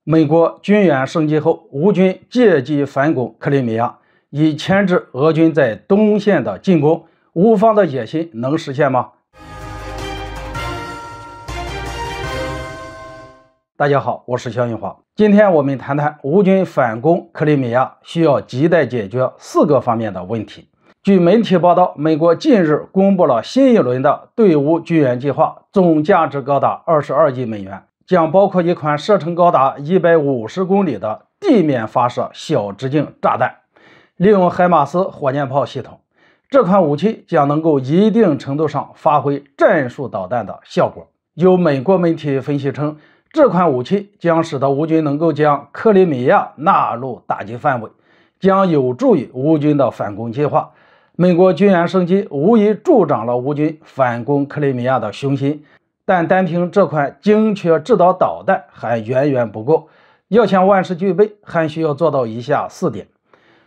美国军援升级后，乌军借机反攻克里米亚，以牵制俄军在东线的进攻。乌方的野心能实现吗？大家好，我是肖云华。今天我们谈谈乌军反攻克里米亚需要亟待解决4个方面的问题。据媒体报道，美国近日公布了新一轮的对乌军援计划，总价值高达22亿美元。将包括一款射程高达150公里的地面发射小直径炸弹，利用海马斯火箭炮系统。这款武器将能够一定程度上发挥战术导弹的效果。有美国媒体分析称，这款武器将使得乌军能够将克里米亚纳入打击范围，将有助于乌军的反攻计划。美国军援升级无疑助长了乌军反攻克里米亚的雄心。但单凭这款精确制导导弹还远远不够，要想万事俱备，还需要做到以下4点。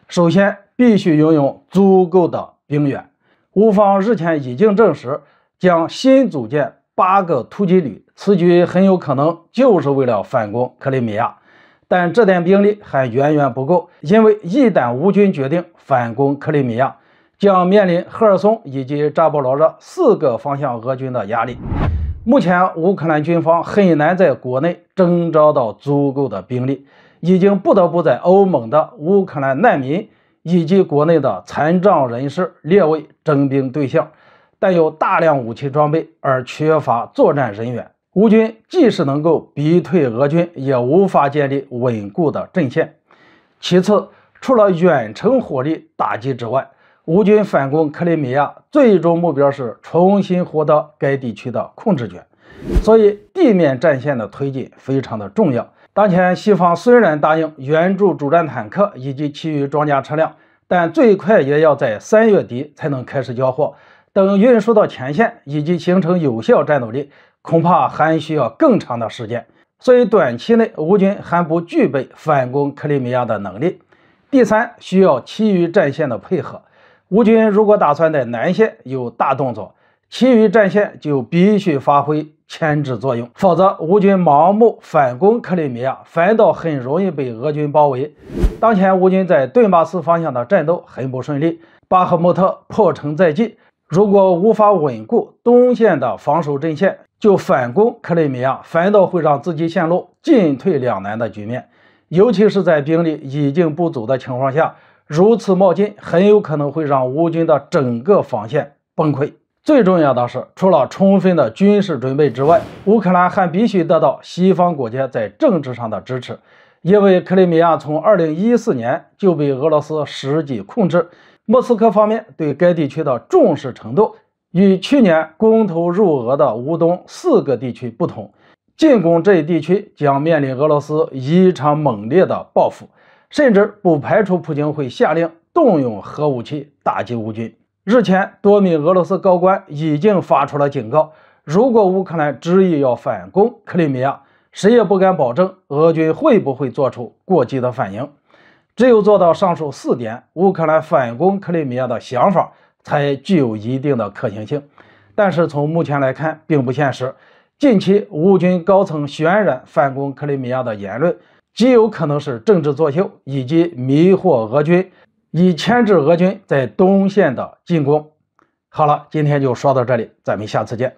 首先，必须拥有足够的兵员。乌方日前已经证实，将新组建8个突击旅，此举很有可能就是为了反攻克里米亚。但这点兵力还远远不够，因为一旦乌军决定反攻克里米亚，将面临赫尔松以及扎波罗热4个方向俄军的压力。目前乌克兰军方很难在国内征召到足够的兵力，已经不得不在欧盟的乌克兰难民以及国内的残障人士列为征兵对象，但有大量武器装备而缺乏作战人员。乌军即使能够逼退俄军，也无法建立稳固的阵线。其次，除了远程火力打击之外，乌军反攻克里米亚最终目标是重新获得该地区的控制权，所以地面战线的推进非常的重要。当前西方虽然答应援助主战坦克以及其余装甲车辆，但最快也要在3月底才能开始交货，等运输到前线以及形成有效战斗力，恐怕还需要更长的时间。所以短期内乌军还不具备反攻克里米亚的能力。第三，需要其余战线的配合。乌军如果打算在南线有大动作，其余战线就必须发挥牵制作用，否则乌军盲目反攻克里米亚，反倒很容易被俄军包围。当前乌军在顿巴斯方向的战斗很不顺利，巴赫穆特破城在即，如果无法稳固东线的防守阵线，就反攻克里米亚，反倒会让自己陷入进退两难的局面。尤其是在兵力已经不足的情况下，如此冒进很有可能会让乌军的整个防线崩溃。最重要的是，除了充分的军事准备之外，乌克兰还必须得到西方国家在政治上的支持，因为克里米亚从2014年就被俄罗斯实际控制，莫斯科方面对该地区的重视程度与去年公投入俄的乌东4个地区不同，进攻这一地区将面临俄罗斯异常猛烈的报复，甚至不排除普京会下令动用核武器打击乌军。日前，多名俄罗斯高官已经发出了警告，如果乌克兰执意要反攻克里米亚，谁也不敢保证俄军会不会做出过激的反应。只有做到上述4点，乌克兰反攻克里米亚的想法才具有一定的可行性。但是从目前来看，并不现实。近期乌军高层渲染反攻克里米亚的言论，极有可能是政治作秀以及迷惑俄军，以牵制俄军在东线的进攻。好了，今天就说到这里，咱们下次见。